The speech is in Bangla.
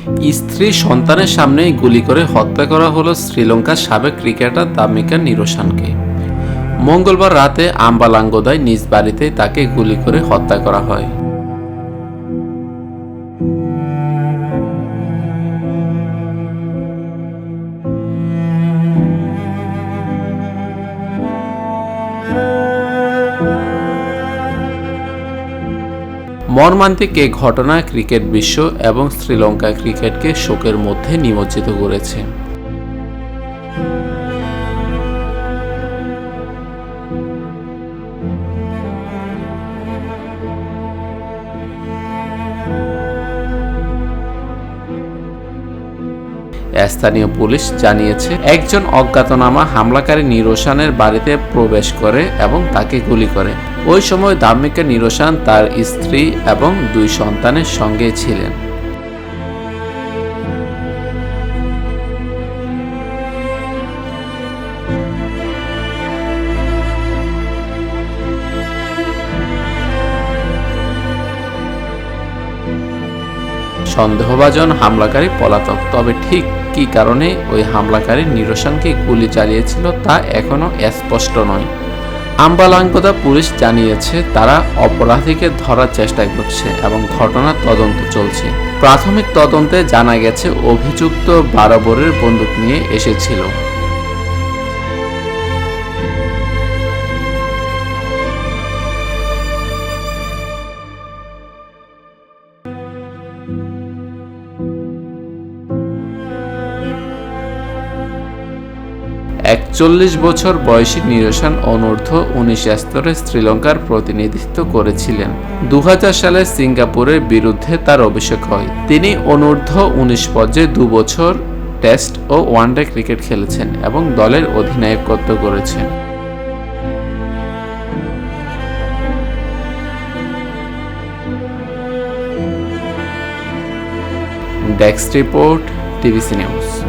স্ত্রী সন্তানের সামনেই গুলি করে হত্যা করা হলো শ্রীলঙ্কার সাবেক ক্রিকেটার দামিকা নিরোশানকে। মঙ্গলবার রাতে আম্বালাঙ্গোদায় নিজ বাড়িতেই তাকে গুলি করে হত্যা করা হয়। মর্মান্তিক এই ঘটনা ক্রিকেট বিশ্ব এবং শ্রীলঙ্কা ক্রিকেটকে শোকের মধ্যে নিমজ্জিত করেছে। স্থানীয় পুলিশ জানিয়েছে, একজন অজ্ঞাতনামা হামলাকারী নিরোশানের বাড়িতে প্রবেশ করে এবং তাকে গুলি করে। ওই সময় দামিকা নিরোশান তার স্ত্রী এবং 2 সন্তানের সঙ্গে ছিলেন। সন্দেহভাজন হামলাকারী পলাতক, তবে ঠিক কী কারণে ওই হামলাকারী নিরোশানকে গুলি চালিয়েছিল তা এখনও স্পষ্ট নয়। আম্বালাঙ্গোদা পুলিশ জানিয়েছে, তারা অপরাধীকে ধরার চেষ্টা করছে এবং ঘটনার তদন্ত চলছে। প্রাথমিক তদন্তে জানা গেছে অভিযুক্ত 12 বোরের বন্দুক নিয়ে এসেছিল। একচল্লিশ বছর বয়সী নিরোশান অনূর্ধ্ব-19 স্তরে শ্রীলঙ্কার প্রতিনিধিত্ব করেছিলেন। 2000 সালে সিঙ্গাপুরের বিরুদ্ধে তার অভিষেক হয়। তিনি অনূর্ধ্ব-19 পর্যায়ে 2 বছর টেস্ট ও ওয়ানডে ক্রিকেট খেলেছেন এবং দলের অধিনায়কত্ব করেছেন। Desk report, TVC news.